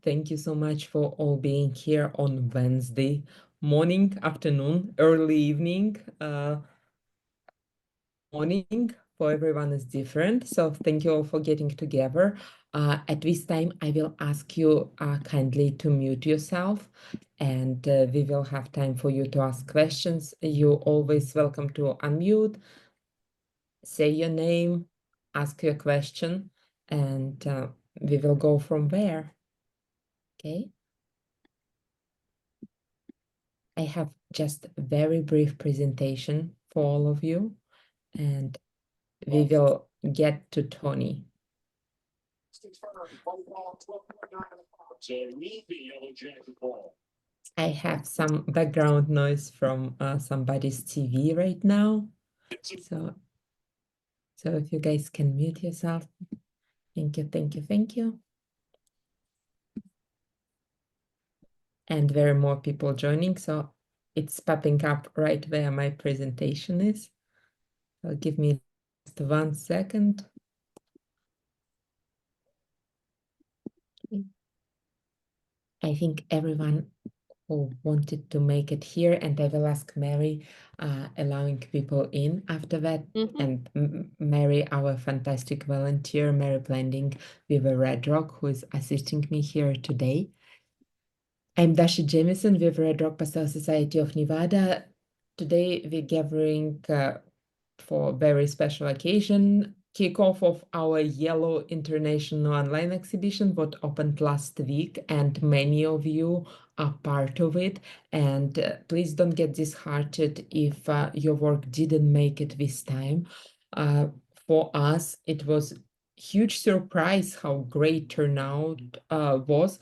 Thank you so much for all being here on Wednesday morning, afternoon, early evening. Morning for everyone is different. So thank you all for getting together. At this time, I will ask you kindly to mute yourself, and we will have time for you to ask questions. You're always welcome to unmute, say your name, ask your question, and we will go from there. Okay. I have just a very brief presentation for all of you, and we will get to Tony. I have some background noise from somebody's TV right now. So if you guys can mute yourself. Thank you, thank you, thank you. And there are more people joining, so it's popping up right where my presentation is. So give me just 1 second. I think everyone who wanted to make it here, and I will ask Mary allowing people in after that. And Mary, our fantastic volunteer, Mary Blending with a Red Rock, who is assisting me here today. I'm Dasha Jamison with Red Rock Pastel Society of Nevada. Today we're gathering for a very special occasion, kickoff of our Yellow International Online Exhibition, what opened last week, and many of you are part of it. And please don't get disheartened if your work didn't make it this time. For us, it was huge surprise how great turnout was.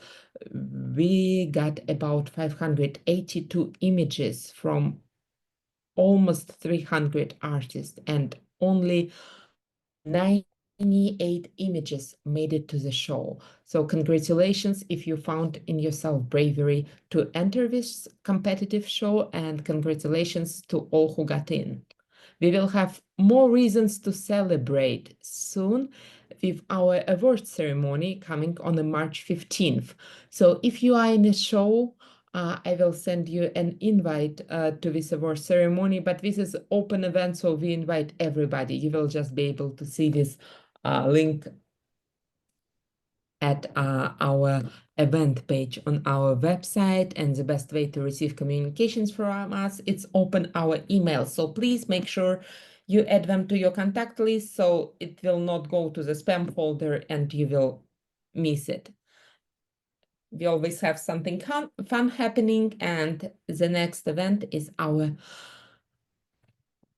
We got about 582 images from almost 300 artists, and only 98 images made it to the show. So congratulations if you found in yourself bravery to enter this competitive show, and congratulations to all who got in. We will have more reasons to celebrate soon with our award ceremony coming on March 15th. So if you are in a show, I will send you an invite to this award ceremony, but this is open event, so we invite everybody. You will just be able to see this link at our event page on our website, and the best way to receive communications from us, it's open our email. So please make sure you add them to your contact list so it will not go to the spam folder and you will miss it. We always have something fun happening, and the next event is our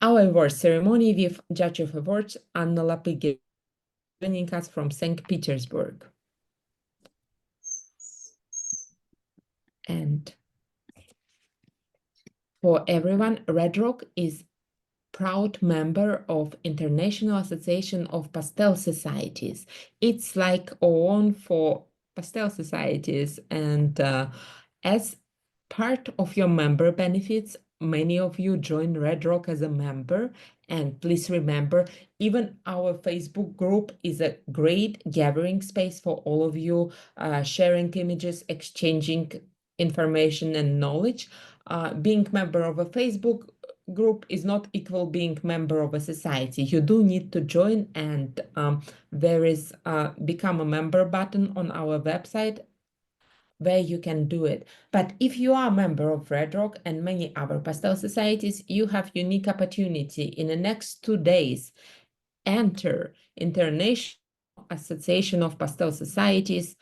award ceremony with Judge of Awards, Anna Lapige, joining us from St. Petersburg. And for everyone, Red Rock is proud member of International Association of Pastel Societies. It's like OON for pastel societies, and as part of your member benefits, many of you join Red Rock as a member. And please remember, even our Facebook group is a great gathering space for all of you, sharing images, exchanging information and knowledge. Being member of a Facebook group is not equal being member of a society. You do need to join, and there is become a member button on our website where you can do it. But if you are a member of Red Rock and many other pastel societies, you have unique opportunity. In the next 2 days, enter International Association of Pastel Societies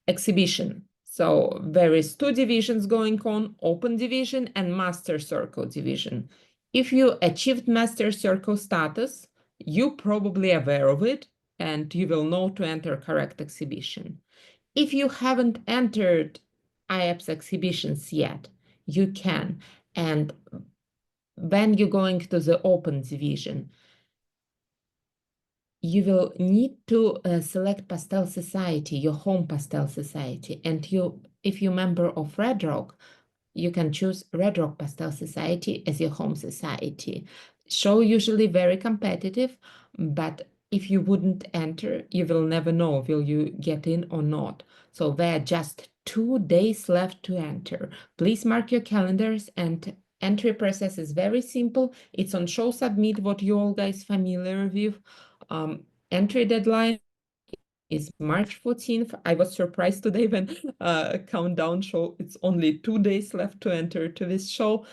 exhibition. So there is 2 divisions going on, Open Division and Master Circle Division. If you achieved Master Circle status, you probably aware of it, and you will know to enter correct exhibition. If you haven't entered IAPS exhibitions yet, you can. And when you're going to the Open Division, you will need to select Pastel Society, your home Pastel Society. And if you're a member of Red Rock, you can choose Red Rock Pastel Society as your home society. Show usually very competitive, but if you wouldn't enter, you will never know will you get in or not. So there are just 2 days left to enter. Please mark your calendars, and entry process is very simple. It's on show submit, what you all guys familiar with. Entry deadline is March 14th. I was surprised today when countdown show it's only 2 days left to enter to this show.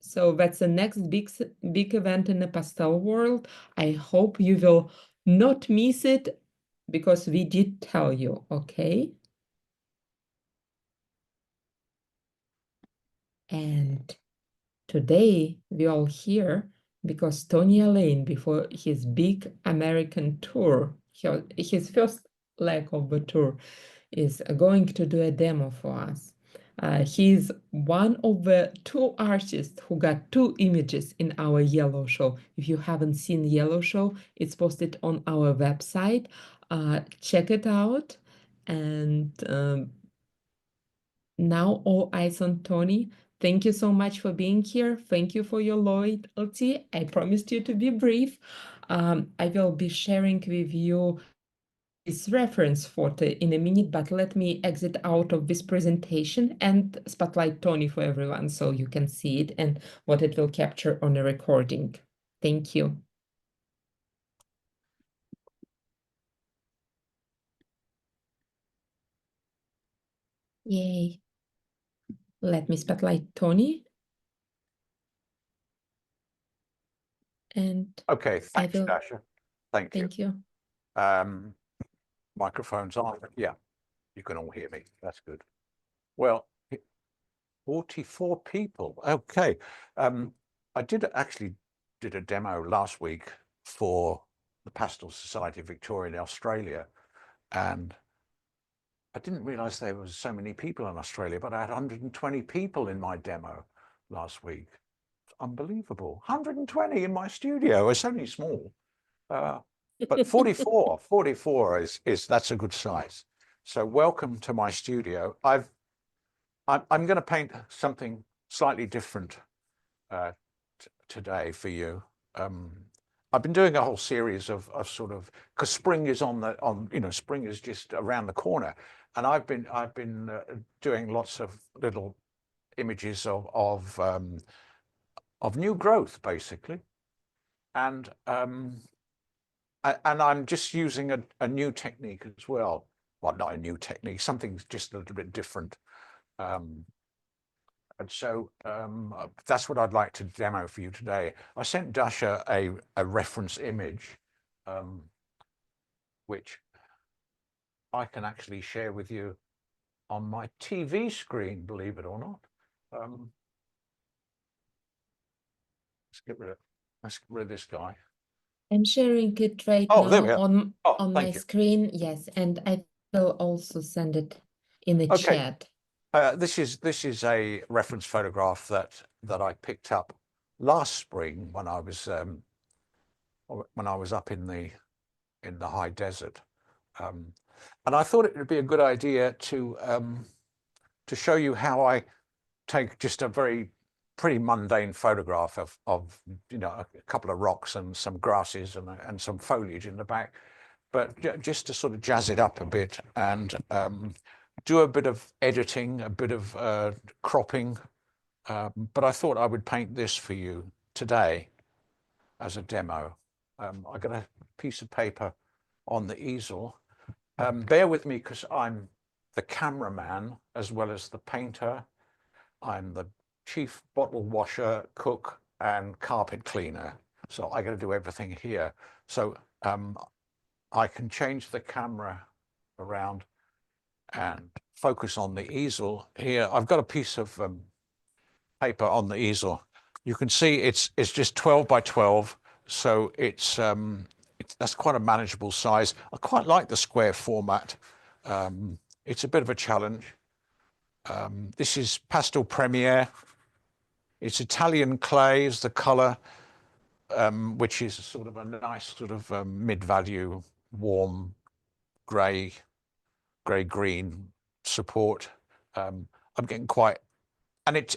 So that's the next big event in the pastel world. I hope you will not miss it because we did tell you, okay? And today we all here because Tony Allain, before his big American tour, his first leg of the tour, is going to do a demo for us. He's one of the 2 artists who got 2 images in our yellow show. If you haven't seen yellow show, it's posted on our website. Check it out. And now all eyes on Tony. Thank you so much for being here. Thank you for your loyalty. I promised you to be brief. I will be sharing with you this reference photo in a minute, but let me exit out of this presentation and spotlight Tony for everyone so you can see it and what it will capture on a recording. Thank you. Yay. Let me spotlight Tony. And okay, thanks, Dasha. Thank you. Thank you. Microphone's on. Yeah, you can all hear me. That's good. Well, 44 people. Okay. I actually did a demo last week for the Pastel Society of Victoria in Australia, and I didn't realize there was so many people in Australia, but I had 120 people in my demo last week. Unbelievable. 120 in my studio. It's only small. But 44 is that's a good size. So welcome to my studio. I'm going to paint something slightly different today for you. I've been doing a whole series of sort of, because spring is spring is just around the corner, and I've been doing lots of little images of new growth, basically, and I'm just using a new technique as well. Well, not a new technique, something just a little bit different. And so that's what I'd like to demo for you today. I sent Dasha a reference image, which I can actually share with you on my TV screen, believe it or not. Let's get rid of this guy. I'm sharing it right Oh, there we now are. on my screen. Yes, and I will also send it in the chat. This is a reference photograph that I picked up last spring when I was up in the high desert, and I thought it would be a good idea to show you how I take just a very pretty mundane photograph of a couple of rocks and some grasses and some foliage in the back, but just to sort of jazz it up a bit and do a bit of editing, a bit of cropping, but I thought I would paint this for you today as a demo. I got a piece of paper on the easel. Bear with me because I'm the cameraman as well as the painter. I'm the chief bottle washer, cook, and carpet cleaner. So I got to do everything here. So I can change the camera around and focus on the easel here. I've got a piece of paper on the easel. You can see it's just 12 by 12, so that's quite a manageable size. I quite like the square format. It's a bit of a challenge. This is Pastel Premier. It's Italian clay is the color, which is sort of a nice sort of mid-value, warm grey-green support. I'm getting quite, and it's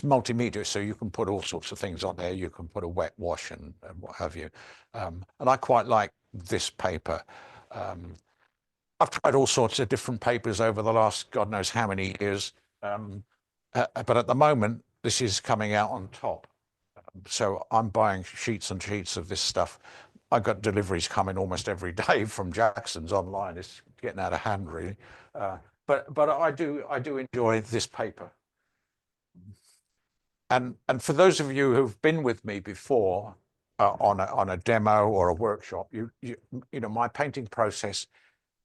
multimedia, so you can put all sorts of things on there. You can put a wet wash and what have you. And I quite like this paper. I've tried all sorts of different papers over the last God knows how many years, but at the moment this is coming out on top. So I'm buying sheets and sheets of this stuff. I've got deliveries coming almost every day from Jackson's online. It's getting out of hand, really. But I do enjoy this paper. And for those of you who've been with me before on a demo or a workshop, you know my painting process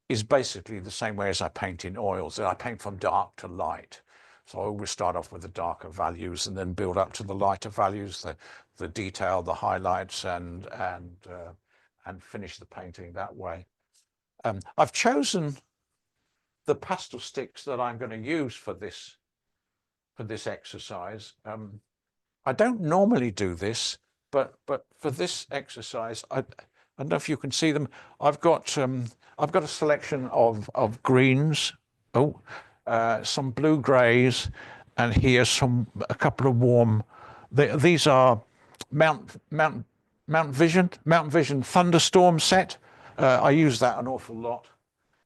is basically the same way as I paint in oils. I paint from dark to light. So I always start off with the darker values and then build up to the lighter values, the detail, the highlights, and finish the painting that way. I've chosen the pastel sticks that I'm going to use for this exercise. I don't normally do this, but for this exercise, I don't know if you can see them. I've got a selection of greens, some blue greys, and here's a couple of warm. These are Mountain Vision Thunderstorm set. I use that an awful lot.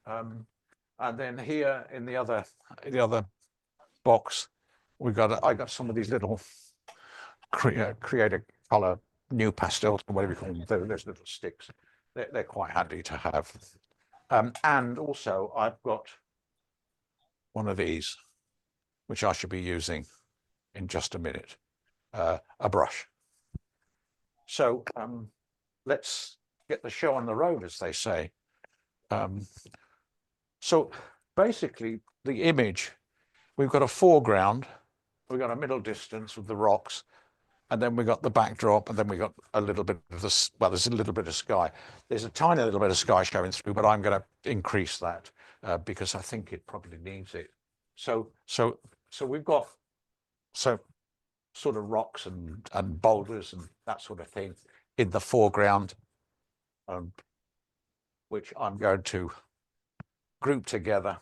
And then here in the other box, I got some of these little create a color new pastels or whatever you call them. Those little sticks. They're quite handy to have. And also I've got one of these, which I should be using in just a minute, a brush. So let's get the show on the road, as they say. So basically the image, we've got a foreground, we've got a middle distance with the rocks, and then we got the backdrop, and then we got a little bit of this. Well, there's a little bit of sky. There's a tiny little bit of sky showing through, but I'm going to increase that because I think it probably needs it. So we've got sort of rocks and boulders and that sort of thing in the foreground, which I'm going to group together,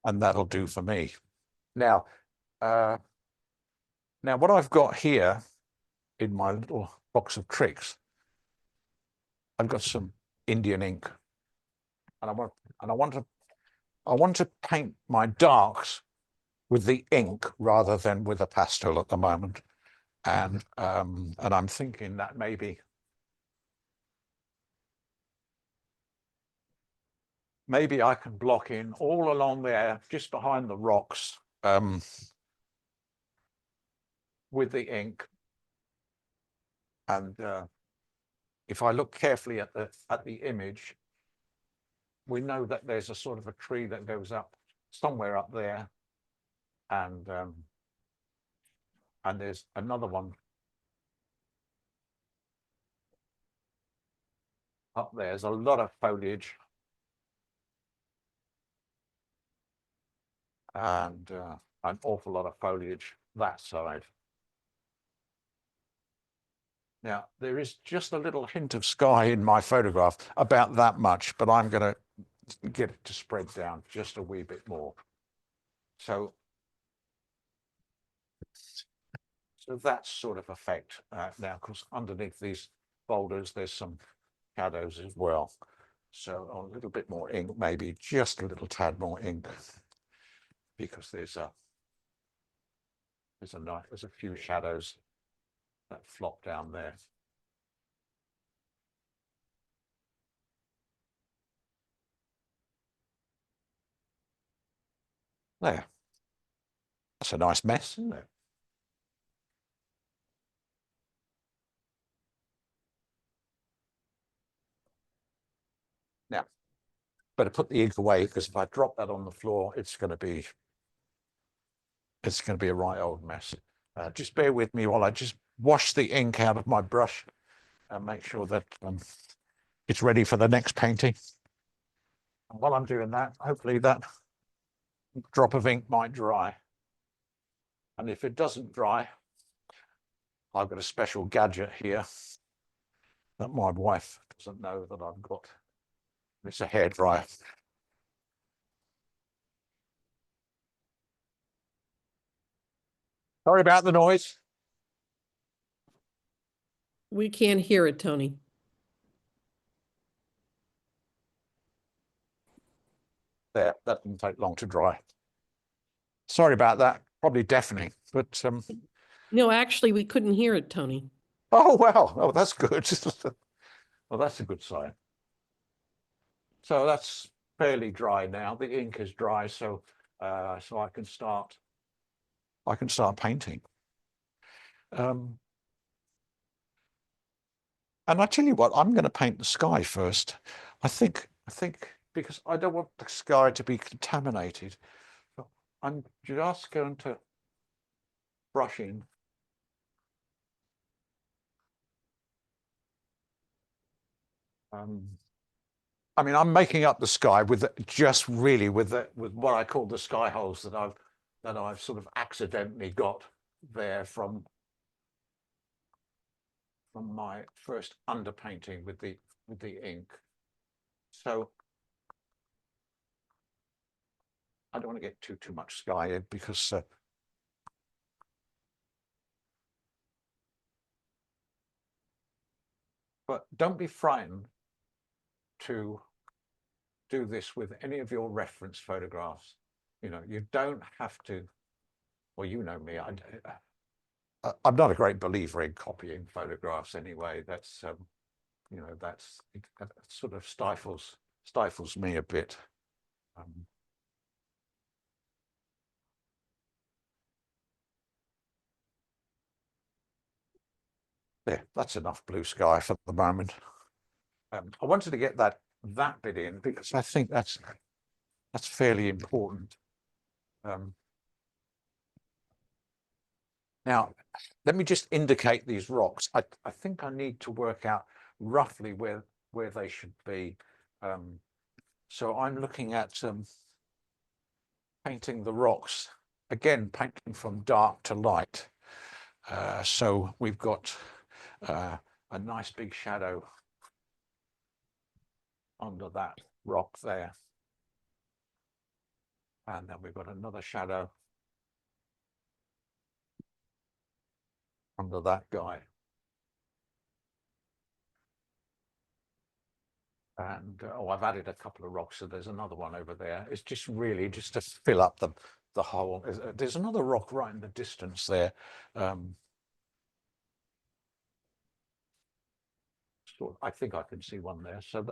and that'll do for me. Now what I've got here in my little box of tricks, I've got some Indian ink, and I want to paint my darks with the ink rather than with a pastel at the moment, and I'm thinking that maybe I can block in all along there, just behind the rocks, with the ink. And if I look carefully at the image, we know that there's a sort of a tree that goes up somewhere up there, and there's another one up there. There's a lot of foliage, and an awful lot of foliage that side. Now, there is just a little hint of sky in my photograph, about that much, but I'm going to get it to spread down just a wee bit more. So that's sort of effect. Now, of course, underneath these boulders, there's some shadows as well. So a little bit more ink, maybe just a little tad more ink, because there's a few shadows that flop down there. There. That's a nice mess, isn't it? Now, better put the ink away, because if I drop that on the floor, it's going to be a right old mess. Just bear with me while I just wash the ink out of my brush and make sure that it's ready for the next painting. And while I'm doing that, hopefully that drop of ink might dry. And if it doesn't dry, I've got a special gadget here that my wife doesn't know that I've got. It's a hairdryer. Sorry about the noise. We can't hear it, Tony. There, that didn't take long to dry. Sorry about that. Probably deafening, but No, actually, we couldn't hear it, Tony. oh well, oh that's good. Well, that's a good sign. So that's fairly dry now. The ink is dry, so so I can start painting. And I tell you what, I'm going to paint the sky first. I think because I don't want the sky to be contaminated, I'm just going to brush in. I mean, I'm making up the sky with just really with what I call the sky holes that I've sort of accidentally got there from my first underpainting with the ink. So I don't want to get too much sky in because but don't be frightened to do this with any of your reference photographs. You know, you don't have to, well, you know me, I'm not a great believer in copying photographs anyway. That's you know, it sort of stifles me a bit. There, that's enough blue sky for the moment. I wanted to get that bit in because I think that's fairly important. Now, let me just indicate these rocks. I think I need to work out roughly where they should be. So I'm looking at painting the rocks, again, painting from dark to light. So we've got a nice big shadow under that rock there. And then we've got another shadow under that guy. And oh, I've added a couple of rocks, so there's another one over there. It's just really just to fill up the hole. There's another rock right in the distance there. I think I can see one there, so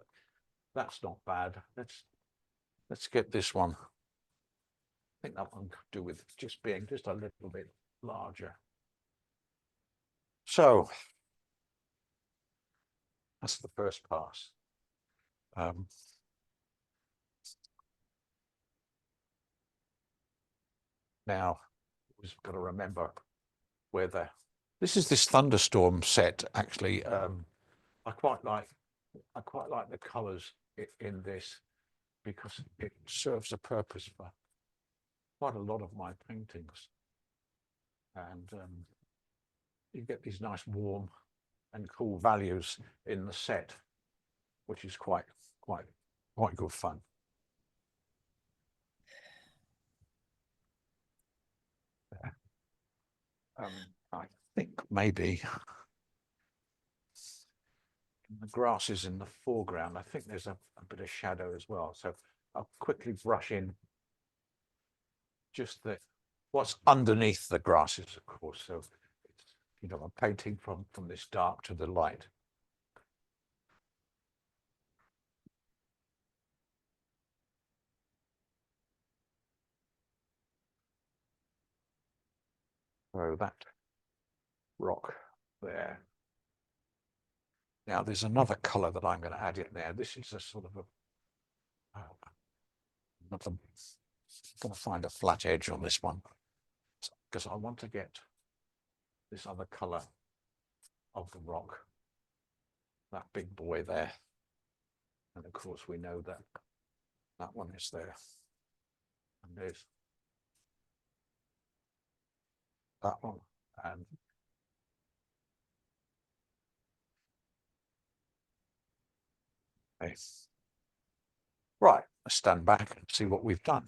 that's not bad. Let's get this one. I think that one could do with just being just a little bit larger. So that's the first pass. Now we've got to remember where this is this thunderstorm set actually. I quite like the colours in this because it serves a purpose for quite a lot of my paintings, and you get these nice warm and cool values in the set, which is quite good fun. I think maybe the grass is in the foreground. I think there's a bit of shadow as well. So I'll quickly brush in just what's underneath the grasses, of course. So it's, you know, I'm painting from this dark to the light. So that rock there. Now there's another color that I'm going to add in there. This is a sort of I'm going to find a flat edge on this one because I want to get this other color of the rock, that big boy there. And of course we know that that one is there. And there's that one. And okay. Right, let's stand back and see what we've done.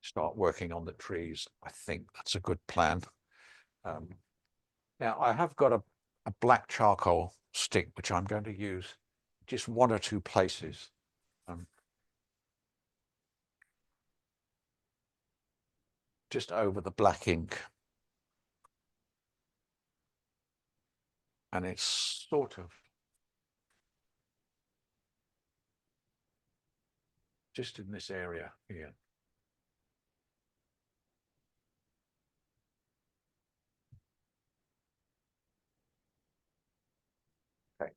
Start working on the trees. I think that's a good plan. Now I have got a black charcoal stick, which I'm going to use just one or two places. Just over the black ink. And it's sort of just in this area here. Okay.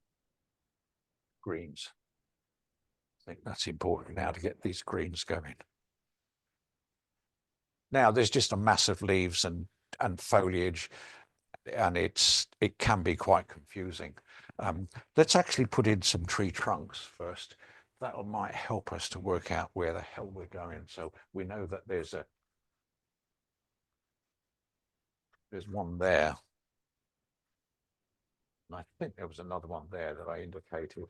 Greens. I think that's important now to get these greens going. Now there's just a mass of leaves and foliage, and it can be quite confusing. Let's actually put in some tree trunks first. That might help us to work out where the hell we're going. So we know that there's one there. And I think there was another one there that I indicated.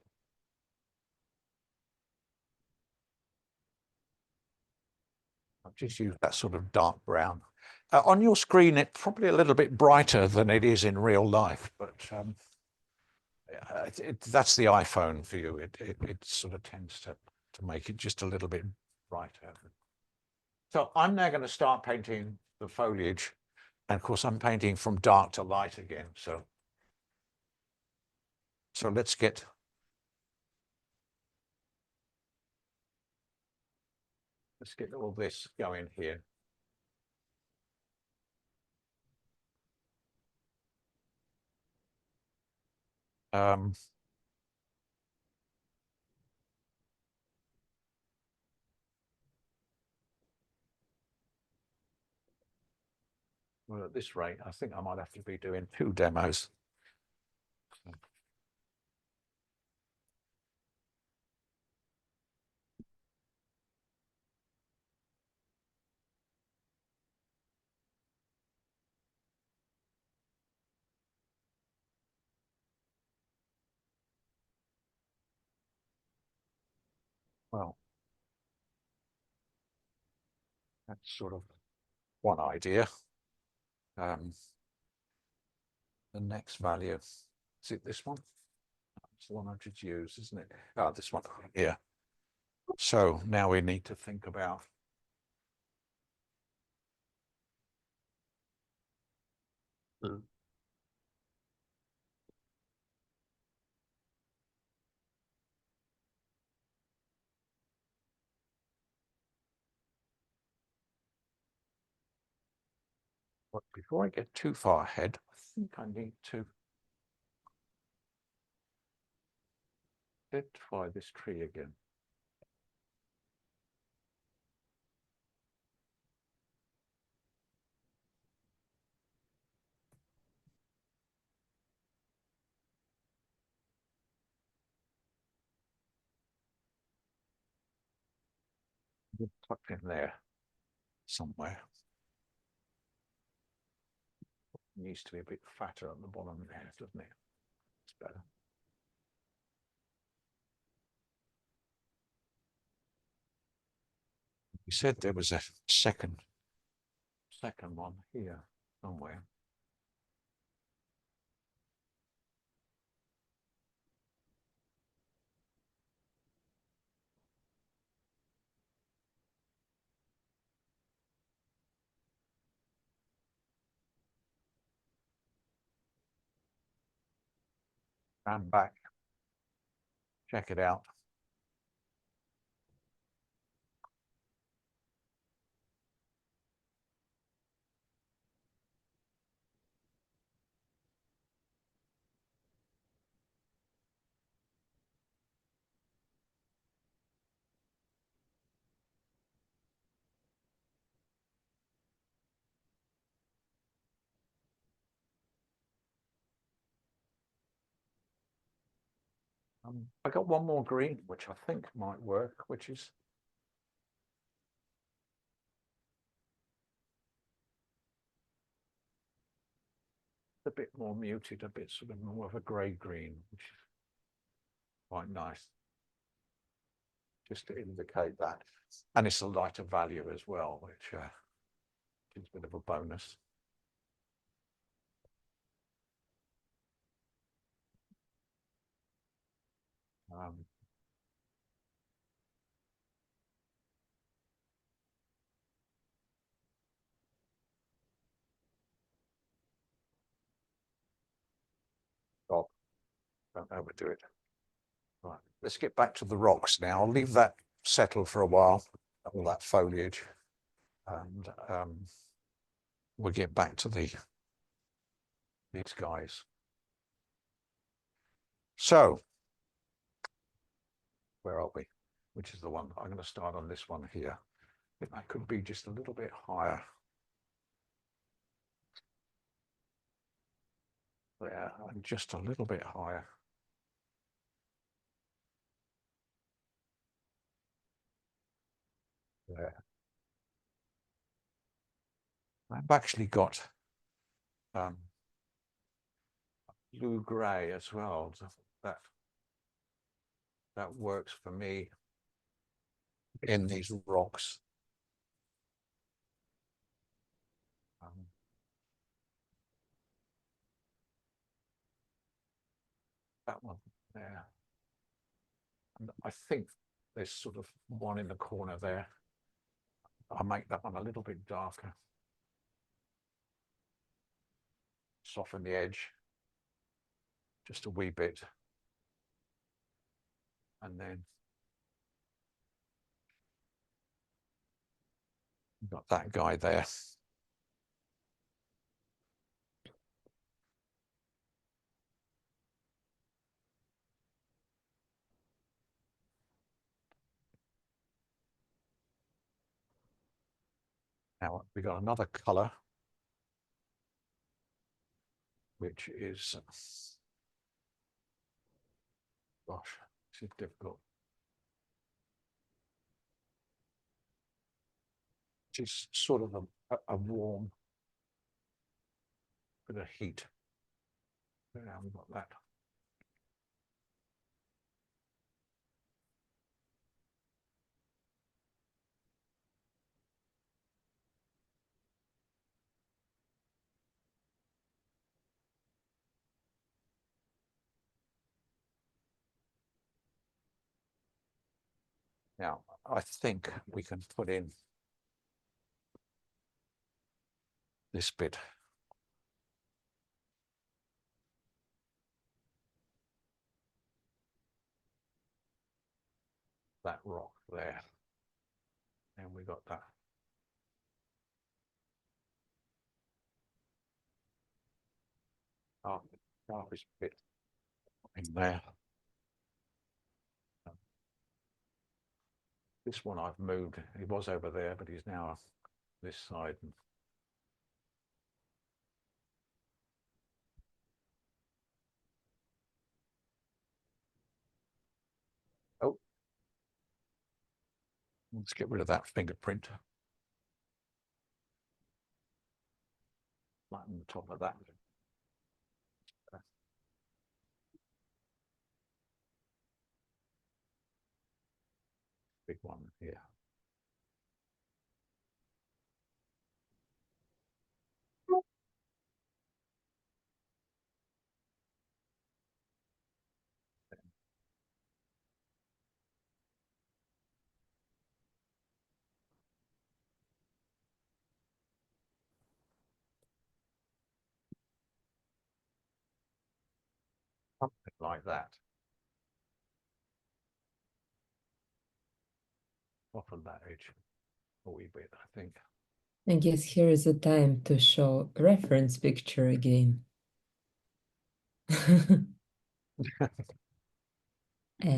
I've just used that sort of dark brown. On your screen, it's probably a little bit brighter than it is in real life, but that's the iPhone view. It sort of tends to make it just a little bit brighter. So I'm now going to start painting the foliage. And of course, I'm painting from dark to light again. So let's get all this going here. Well, at this rate, I think I might have to be doing 2 demos. Well, that's sort of one idea. The next value, is it this one? It's the one I just used, isn't it? Oh, this one, yeah. So now we need to think about but before I get too far ahead, I think I need to identify this tree again. Tucked in there somewhere. It needs to be a bit fatter at the bottom there, doesn't it? It's better. You said there was a second one here somewhere. I'm back. Check it out. I got one more green, which I think might work, which is a bit more muted, a bit sort of more of a grey green, which is quite nice. Just to indicate that. And it's a lighter value as well, which is a bit of a bonus. Don't overdo it. Right, let's get back to the rocks now. I'll leave that settle for a while, all that foliage, and we'll get back to these guys. So, where are we? Which is the one? I'm going to start on this one here. If I could be just a little bit higher. There, and just a little bit higher. There. I've actually got blue grey as well. That works for me in these rocks. That one there. And I think there's sort of one in the corner there. I'll make that one a little bit darker. Soften the edge just a wee bit. And then got that guy there. Now we got another color, which is, gosh, this is difficult. Which is sort of a warm bit of heat. Yeah, we've got that. Now, I think we can put in this bit. That rock there. And we got that. Darkest bit in there. This one I've moved. He was over there, but he's now this side. Oh, let's get rid of that fingerprint. Right on the top of that. Big one here. Something like that. Soften that edge a wee bit, I think. I guess here is the time to show reference picture again.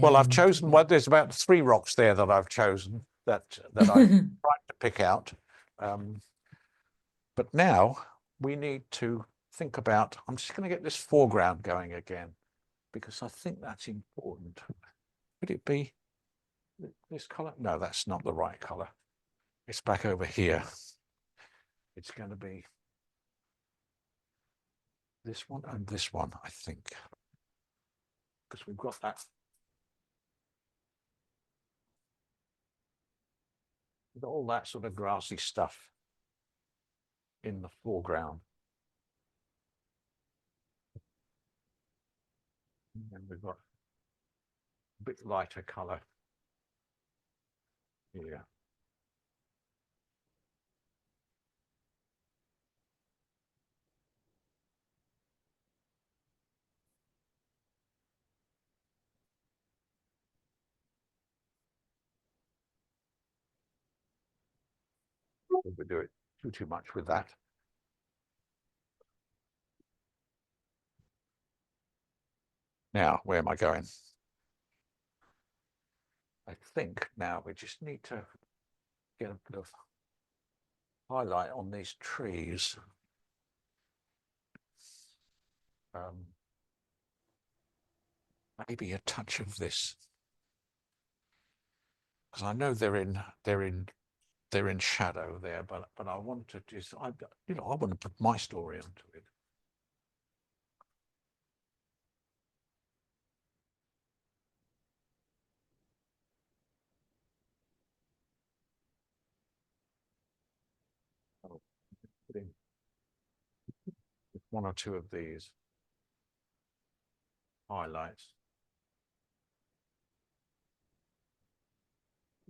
Well, I've And chosen what there's about 3 rocks there that I've chosen that I've tried to pick out. But now we need to think about, I'm just going to get this foreground going again, because I think that's important. Could it be this color? No, that's not the right color. It's back over here. It's going to be this one and this one, I think, because we've got that. We've got all that sort of grassy stuff in the foreground. And then we've got a bit lighter color here. overdo it too much with that. Now, where am I going? I think now we just need to get a bit of highlight on these trees. Maybe a touch of this, because I know they're in shadow there, but I want to just I want to put my story onto it. Oh, put in one or two of these highlights.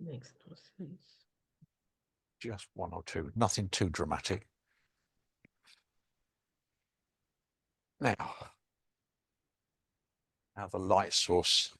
Makes no sense. Just one or two, nothing too dramatic. Now the light source.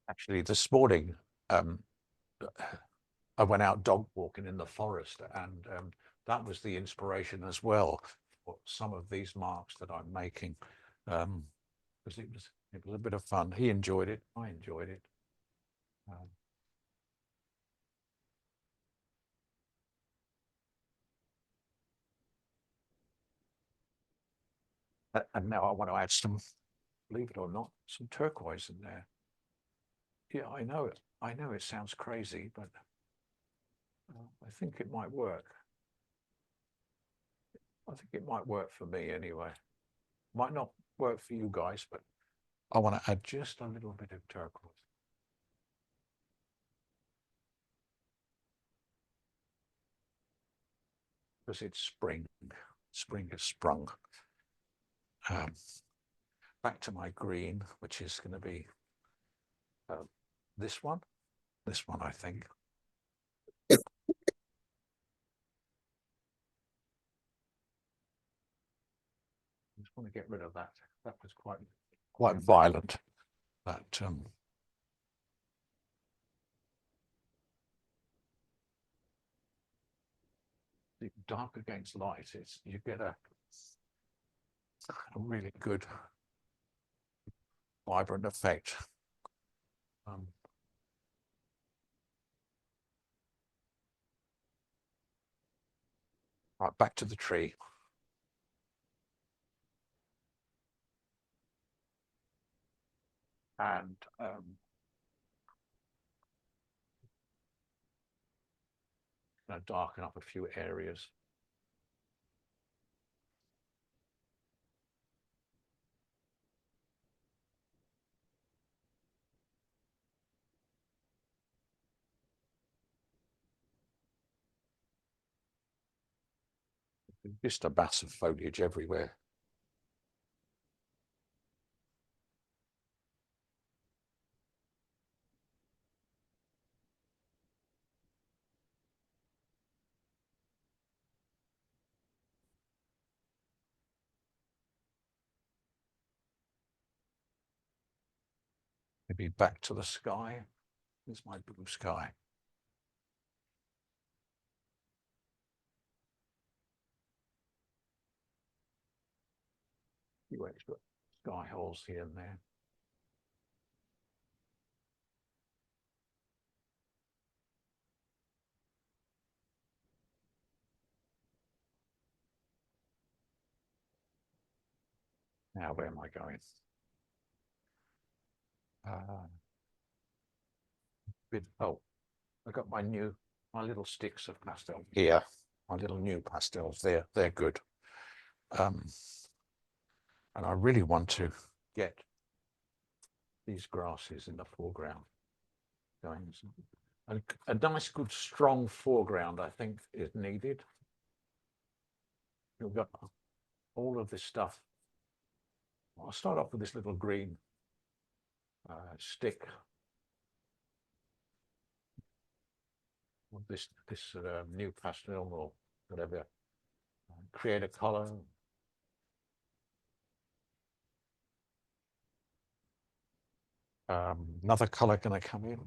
Actually, this morning, I went out dog walking in the forest, and that was the inspiration as well for some of these marks that I'm making, because it was a bit of fun. He enjoyed it. I enjoyed it. And now I want to add some, believe it or not, some turquoise in there. Yeah, I know it. I know it sounds crazy, but I think it might work. I think it might work for me anyway. Might not work for you guys, but I want to add just a little bit of turquoise. Because it's spring. Spring has sprung. Back to my green, which is going to be this one, I think. I just want to get rid of that. That was quite violent. That dark against light, you get a really good vibrant effect. Right, back to the tree. And darken up a few areas. Just a mass of foliage everywhere. Maybe back to the sky. Here's my blue sky. A few extra sky holes here and there. Now, where am I going? I got my little sticks of pastel here. My little new pastels. They're good. And I really want to get these grasses in the foreground going. A nice, good, strong foreground, I think, is needed. you've got all of this stuff. I'll start off with this little green stick. With this new pastel or whatever. Create a color. Another color going to come in.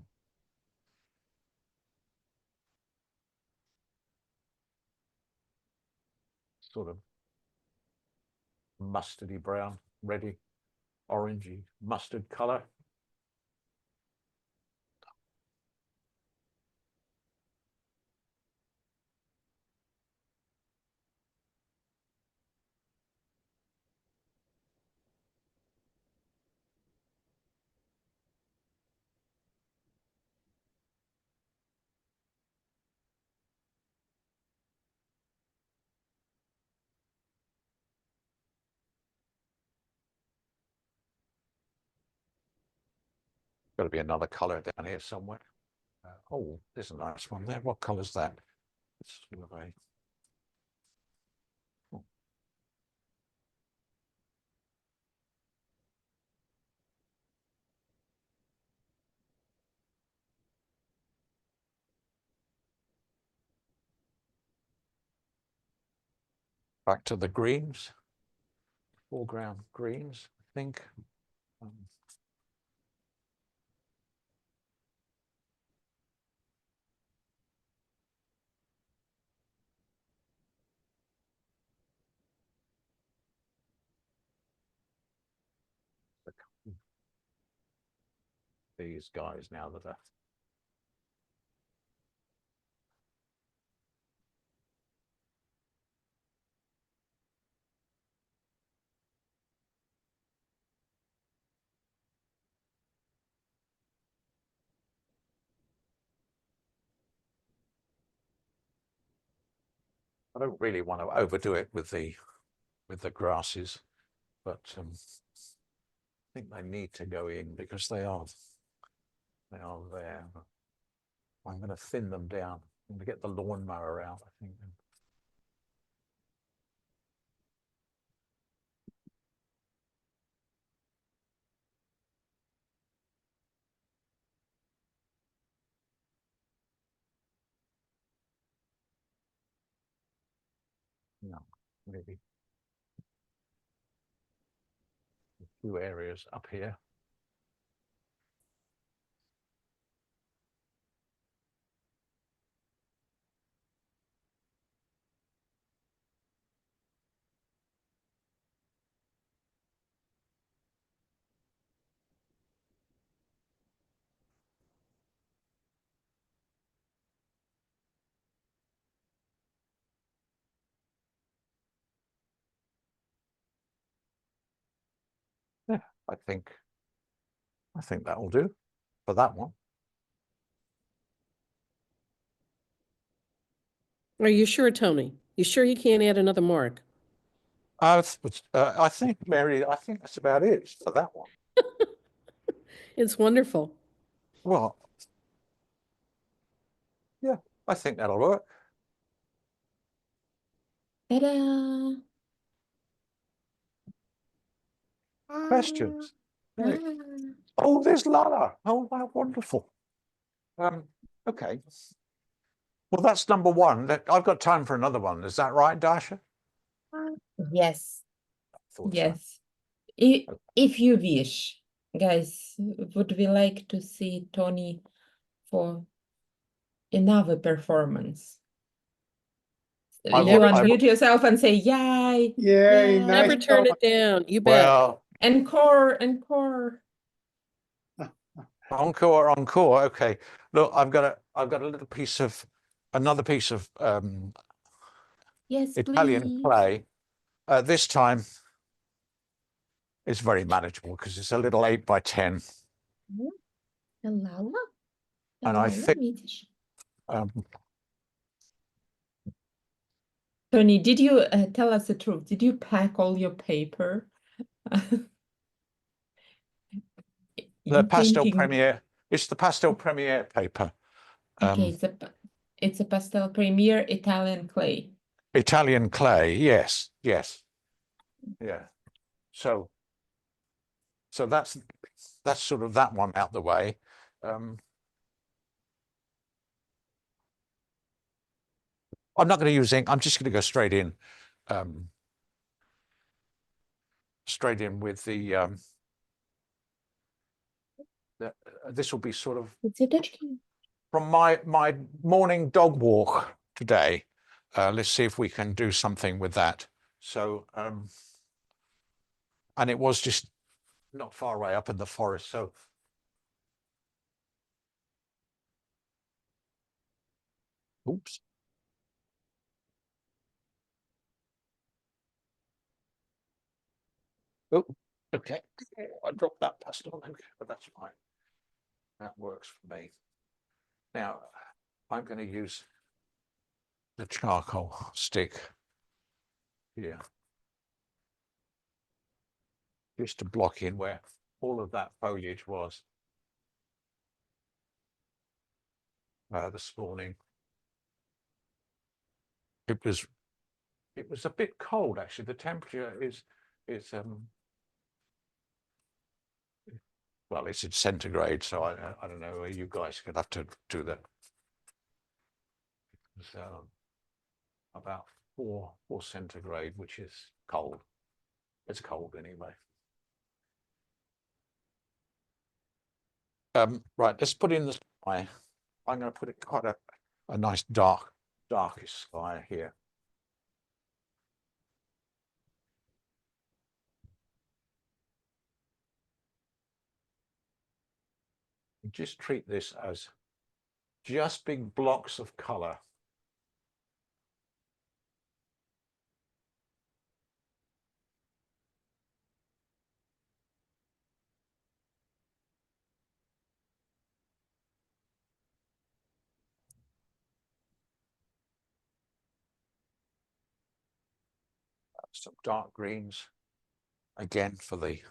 Sort of mustardy brown, reddy, orangey, mustard color. Got to be another color down here somewhere. Oh, there's a nice one there. What color is that? It's sort of a... oh. Back to the greens, foreground greens, I think. These guys now that are I don't really want to overdo it with the grasses, but I think they need to go in because they are there. I'm going to thin them down. I'm going to get the lawnmower out, I think. No, maybe a few areas up here. Yeah, I think that will do for that one. Are you sure, Tony? You sure you can't add another mark? I think, Mary, I think that's about it for that one. It's wonderful. Well, yeah, I think that'll work. Ta-da! Questions? Mary? Ah. Oh, there's Lala. Oh, wow, wonderful. Okay. Well, that's number one. I've got time for another one. Is that right, Dasha? Yes, Thought so. yes. If you wish, guys, would we like to see Tony for another performance? I You will- unmute yourself and say, yay, Yay, yay. nice. Never turn it down. You bet. Well, Encore, encore. encore, encore. Okay. Look, I've got a little piece of another piece of Yes, Italian please. clay. This time it's very manageable because it's a little 8 by 10. Lala? And I think видишь? um, Tony, did you tell us the truth? Did you pack all your paper? the In pastel thinking- premier. It's the pastel premier paper. Okay, it's a pastel premier Italian clay. Italian clay. Yes, yes, yeah. So that's sort of that one out the way. I'm not going to use ink. I'm just going to go straight in with the this will be sort of from my morning dog walk today. Let's see if we can do something with that. So and it was just not far away up in the forest. So oops. Oh, okay. I dropped that pastel, but that's fine. That works for me. Now I'm going to use the charcoal stick here just to block in where all of that foliage was this morning. It was a bit cold actually. The temperature is well, it's in centigrade, so I don't know. You guys could have to do that. It's about 4 centigrade, which is cold. It's cold anyway. Right, let's put in the sky. I'm going to put it quite a nice darkish sky here. Just treat this as just big blocks of color. Some dark greens again for the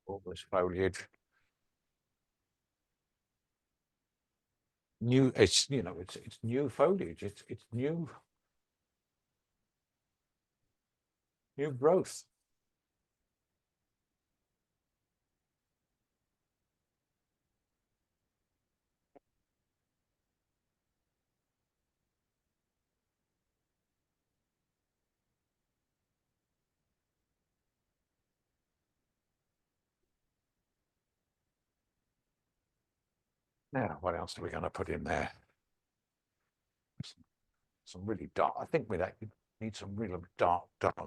all this foliage. New, it's it's new foliage. It's new growth. Now, what else are we going to put in there? Some really dark. I think we need some real dark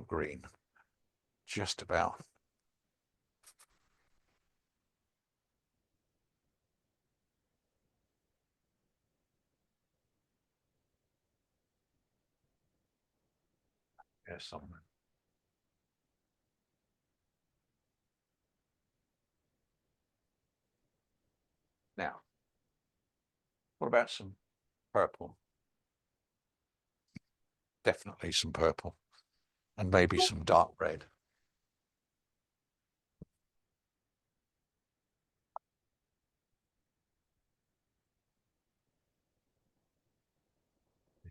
green. Just about. There's some. Now, what about some purple? Definitely some purple, and maybe some dark red.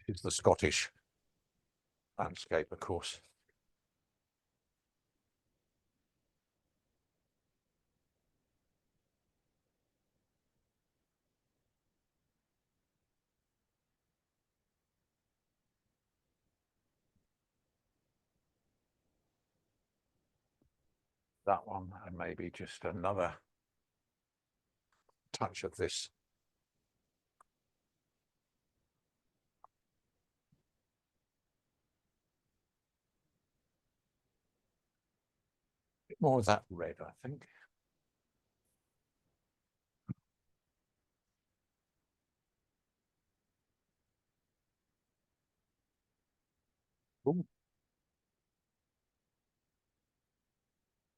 This is the Scottish landscape, of course. That one, and maybe just another touch of this. Bit more of that red, I think. Ooh.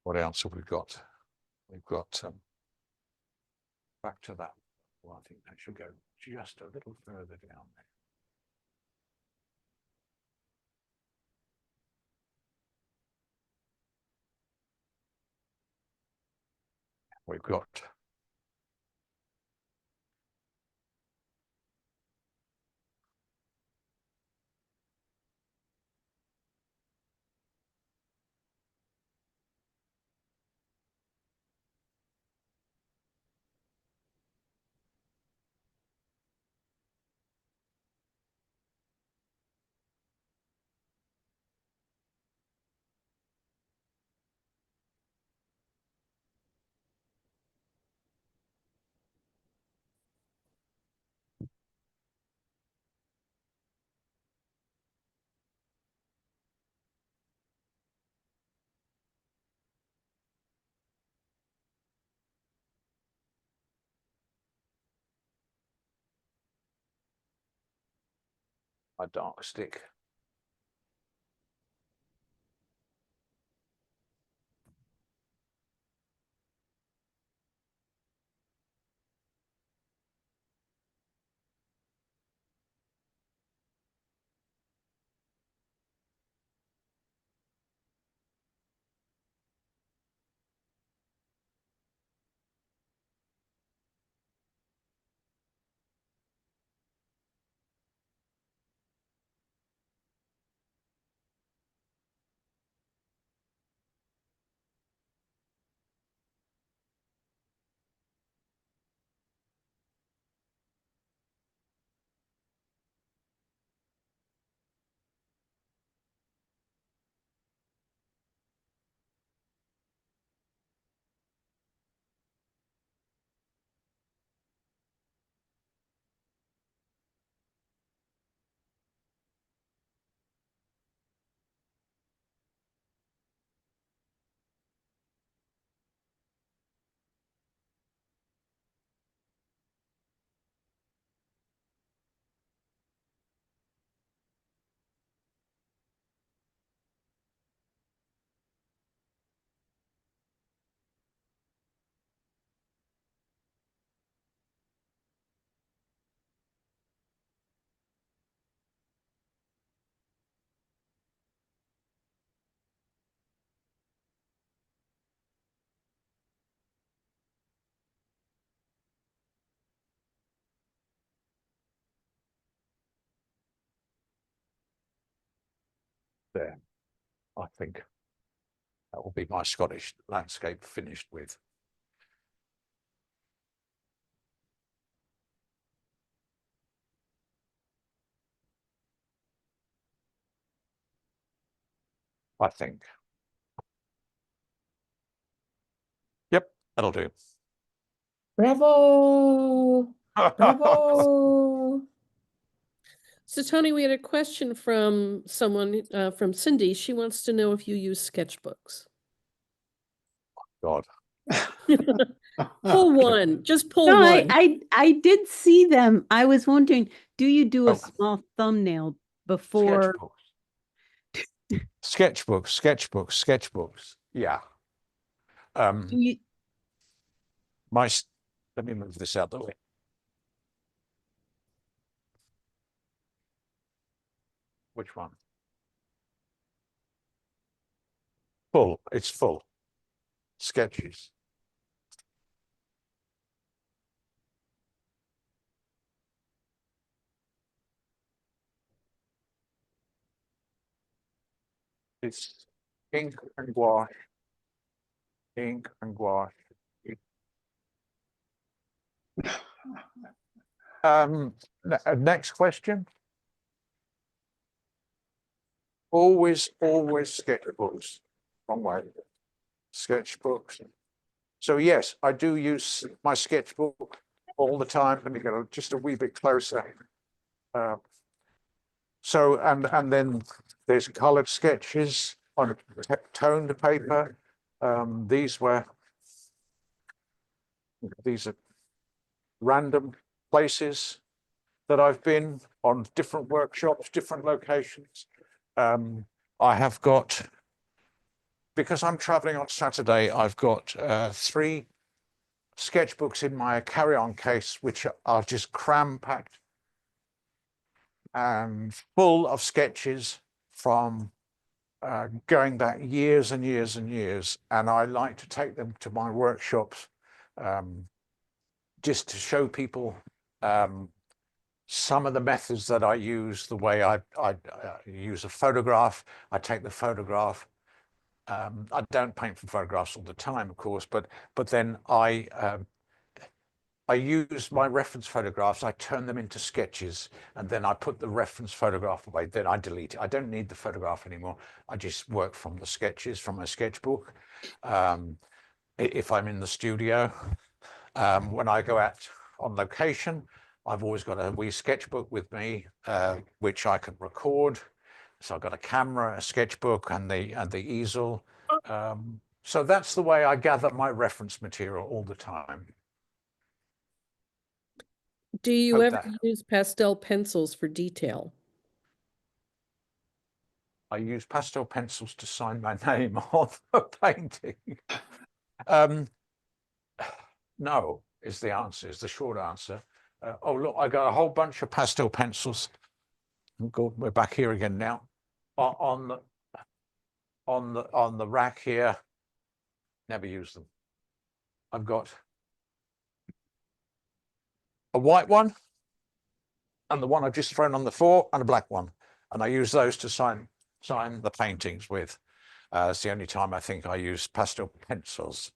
What else have we got? We've got back to that. Well, I think that should go just a little further down there. We've got my dark stick. There, I think that will be my Scottish landscape finished with. I think. Yep, that'll do. Bravo! Bravo! So Tony, we had a question from someone, from Cindy. She wants to know if you use sketchbooks. God. Pull one, just pull No, one. I did see them. I was wondering, do you do a Oh. small thumbnail before? Sketchbooks. Yeah. Do you, Let me move this out the way. Which one? Full. It's full. Sketches. It's ink and gouache. Ink and gouache. Next question. Always sketchbooks. Wrong way. Sketchbooks. So yes, I do use my sketchbook all the time. Let me get just a wee bit closer. So and then there's colored sketches on toned paper. These are random places that I've been on, different workshops, different locations. I have got, because I'm traveling on Saturday, I've got 3 sketchbooks in my carry-on case, which are just cram-packed and full of sketches from going back years and years and years. And I like to take them to my workshops just to show people some of the methods that I use, the way I use a photograph. I take the photograph. I don't paint from photographs all the time, of course, but then I use my reference photographs, I turn them into sketches, and then I put the reference photograph away, then I delete it. I don't need the photograph anymore. I just work from the sketches, from my sketchbook. If I'm in the studio, when I go out on location, I've always got a wee sketchbook with me, which I can record. So I've got a camera, a sketchbook, and the easel. So that's the way I gather my reference material all the time. Do you Hope ever that- use pastel pencils for detail? I use pastel pencils to sign my name on the painting. No, is the answer, is the short answer. Oh, look, I got a whole bunch of pastel pencils. Oh, God, we're back here again now. On the rack here. Never use them. I've got a white one and the one I've just thrown on the floor and a black one. And I use those to sign the paintings with. It's the only time I think I use pastel pencils.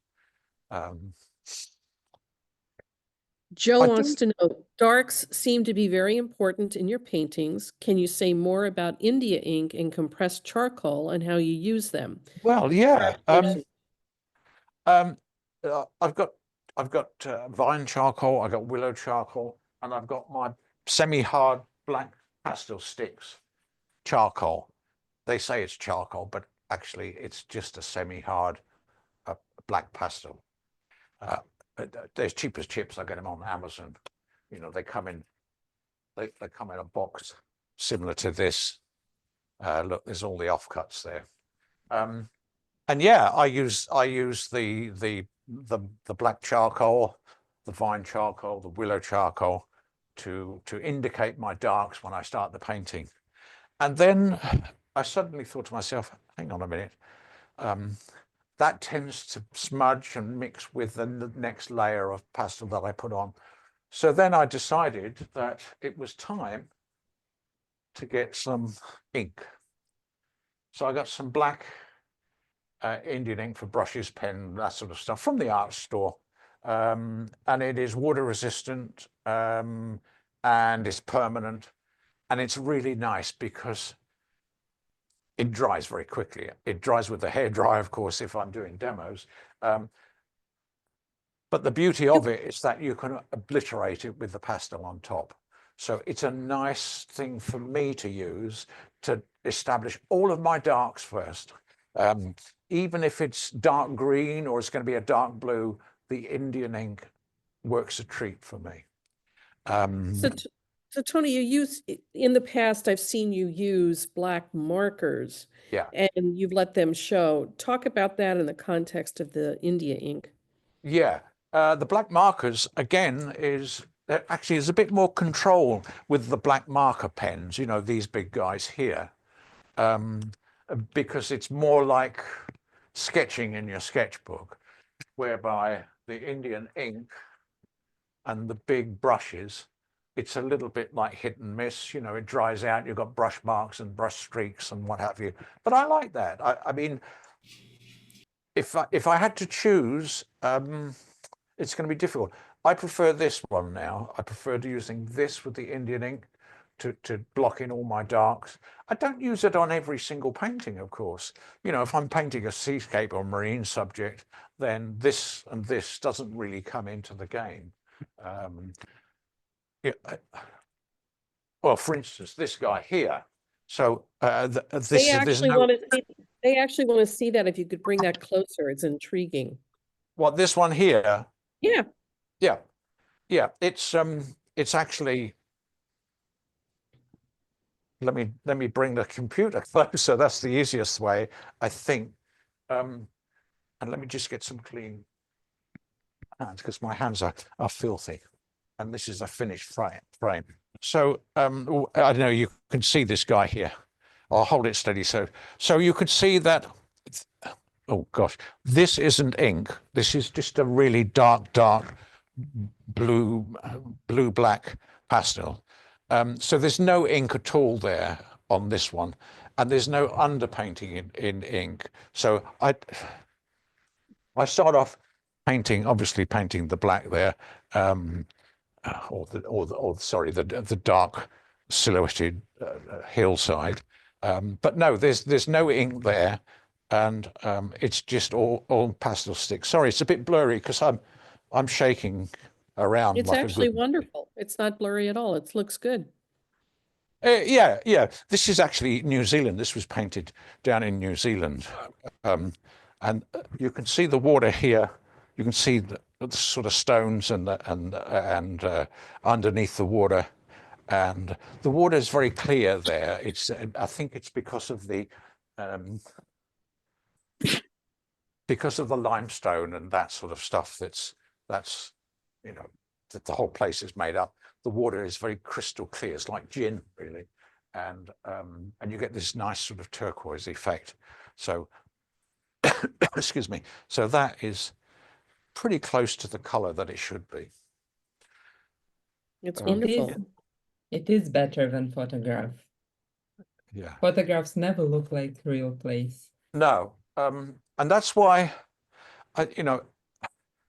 Joe I wants to know, darks seem to be very important in your paintings. Can you say more about India ink and compressed charcoal and how you use them? Well, yeah. Versus- I've got vine charcoal, I've got willow charcoal, and I've got my semi-hard black pastel sticks charcoal. They say it's charcoal, but actually it's just a semi-hard black pastel. They're as cheap as chips. I get them on Amazon. You know, they come in a box similar to this. Look, there's all the offcuts there. And yeah, I use the black charcoal, the vine charcoal, the willow charcoal to indicate my darks when I start the painting. And then I suddenly thought to myself, hang on a minute, that tends to smudge and mix with the next layer of pastel that I put on. So then I decided that it was time to get some ink. So I got some black Indian ink for brushes, pen, that sort of stuff from the art store. And it is water resistant and it's permanent. And it's really nice because it dries very quickly. It dries with the hairdryer, of course, if I'm doing demos. But the beauty of it is that you can obliterate it with the pastel on top. So it's a nice thing for me to use to establish all of my darks first. Even if it's dark green or it's going to be a dark blue, the Indian ink works a treat for me. So Tony, you use, in the past, I've seen you use black markers. Yeah. And you've let them show. Talk about that in the context of the India ink. Yeah, the black markers, again, actually is a bit more control with the black marker pens, you know, these big guys here, because it's more like sketching in your sketchbook, whereby the Indian ink and the big brushes, it's a little bit like hit and miss. You know, it dries out, you've got brush marks and brush streaks and what have you. But I like that. I mean, if I had to choose, it's going to be difficult. I prefer this one now. I prefer using this with the Indian ink to block in all my darks. I don't use it on every single painting, of course. You know, if I'm painting a seascape or marine subject, then this and this doesn't really come into the game. Yeah, well, for instance, this guy here. So They actually want to see that. If you could bring that closer, it's intriguing. What, this one here? Yeah. Yeah. It's actually. Let me bring the computer closer. That's the easiest way, I think. And let me just get some clean hands because my hands are filthy. And this is a finished frame. So I don't know, you can see this guy here. I'll hold it steady. So you can see that, oh gosh, this isn't ink. This is just a really dark blue-black pastel. So there's no ink at all there on this one. And there's no underpainting in ink. So I start off obviously painting the black there. The dark silhouetted hillside. But no, there's no ink there, and it's just all pastel sticks. Sorry, it's a bit blurry because I'm shaking around. It's like actually wonderful. It's not blurry at all. It looks good. Yeah. This is actually New Zealand. This was painted down in New Zealand, and you can see the water here. You can see the sort of stones and underneath the water, and the water is very clear there. I think it's because of the because of the limestone and that sort of stuff. That's you know, that the whole place is made up. The water is very crystal clear. It's like gin, really, and you get this nice sort of turquoise effect. So, excuse me. So that is pretty close to the color that it should be. It's It wonderful. It is better than photograph. Yeah. Photographs never look like real place. No, and that's why,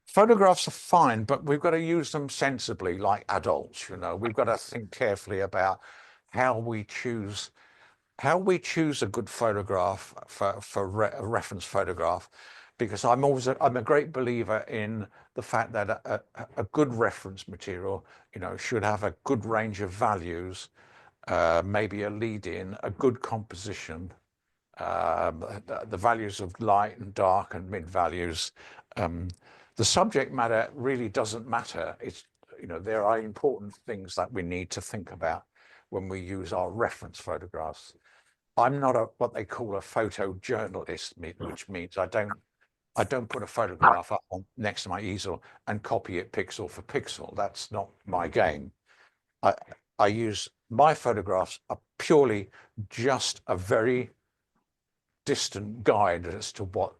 photographs are fine, but we've got to use them sensibly, like adults. We've got to think carefully about how we choose a good photograph for a reference photograph, because I'm a great believer in the fact that a good reference material, should have a good range of values, maybe a lead in, a good composition, the values of light and dark and mid values. The subject matter really doesn't matter. It's, there are important things that we need to think about when we use our reference photographs. I'm not what they call a photojournalist, which means I don't put a photograph up next to my easel and copy it pixel for pixel. That's not my game. I use my photographs are purely just a very distant guide as to what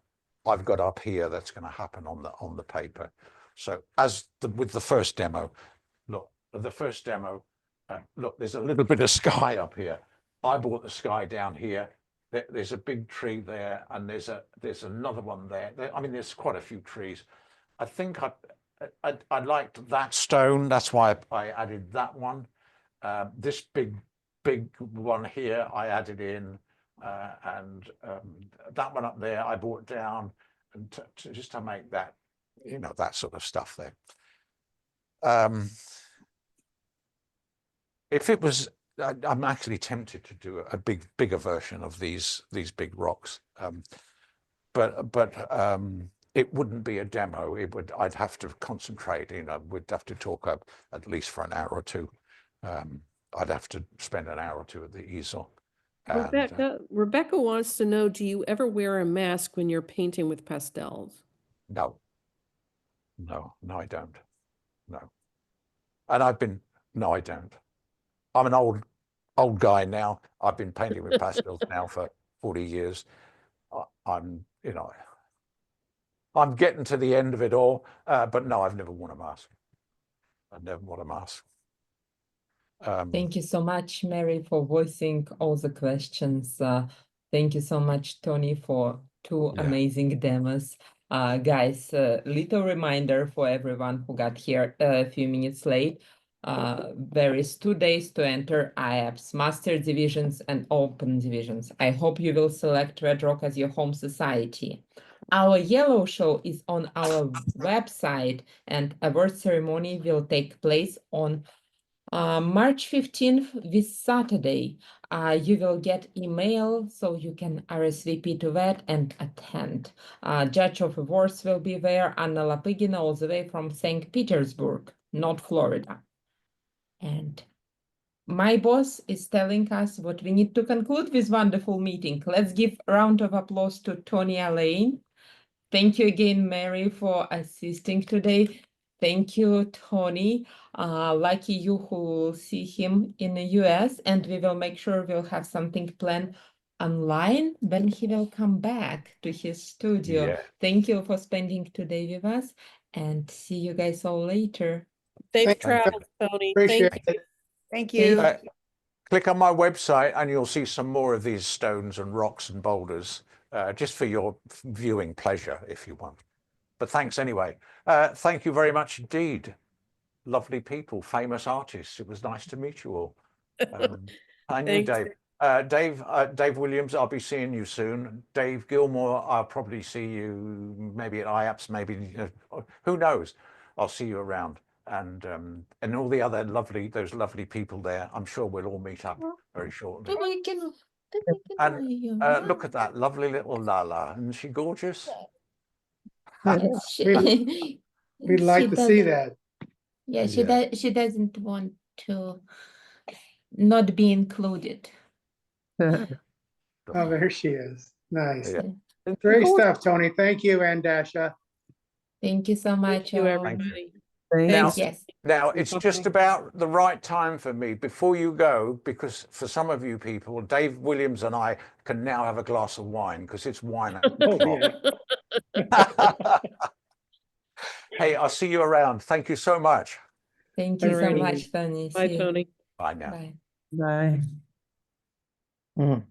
I've got up here that's going to happen on the paper. So with the first demo, look, look, there's a little bit of sky up here. I brought the sky down here. There's a big tree there, and there's another one there. I mean, there's quite a few trees. I think I liked that stone. That's why I added that one. This big one here I added in, and that one up there I brought down, and just to make that, that sort of stuff there. If it was, I'm actually tempted to do a bigger version of these big rocks, but it wouldn't be a demo. I'd have to concentrate. We'd have to talk up at least for an hour or two. I'd have to spend an hour or two at the easel. Rebecca wants to know, do you ever wear a mask when you're painting with pastels? No, I don't. No. And no, I don't. I'm an old guy now. I've been painting with pastels now for 40 years. I'm getting to the end of it all, but no, I've never worn a mask. I've never worn a mask. Thank you so much, Mary, for voicing all the questions. Thank you so much, Tony, for two amazing demos. Guys, little reminder for everyone who got here a few minutes late. There is 2 days to enter IAPS Master Divisions and Open Divisions. I hope you will select Red Rock as your home society. Our yellow show is on our website, and award ceremony will take place on March 15th, this Saturday. You will get email so you can RSVP to that and attend. Judge of awards will be there, Anna Lapigina, all the way from St. Petersburg, not Florida. And my boss is telling us what we need to conclude this wonderful meeting. Let's give a round of applause to Tony Allain. Thank you again, Mary, for assisting today. Thank you, Tony. Lucky you who will see him in the US, and we will make sure we'll have something planned online when he will come back to his studio. Yeah. Thank you for spending today with us, and see you guys all later. Safe travels, Tony. Appreciate Thank you. it. Thank you. Click on my website and you'll see some more of these stones and rocks and boulders, just for your viewing pleasure, if you want. But thanks anyway. Thank you very much indeed. Lovely people, famous artists. It was nice to meet you all. And you, Dave. Dave Williams, I'll be seeing you soon. Dave Gilmore, I'll probably see you maybe at IAPS, maybe, who knows? I'll see you around. And all the other those lovely people there. I'm sure we'll all meet up very shortly. And look at that lovely little Lala. Isn't she gorgeous? We'd like to see that. Yeah, she doesn't want to not be included. Oh, there she is. Nice. Yeah. Great stuff, Tony. Thank you, and Dasha. Thank you so much. Thank you, all. everybody. Now, Thanks. Yes. now it's just about the right time for me before you go, because for some of you people, Dave Williams and I can now have a glass of wine because it's wine Oh, o'clock. Hey, I'll see you around. Thank you so much. Thank you so Alrighty. much, Tony. Bye, See you. Tony. Bye now. Bye. Bye.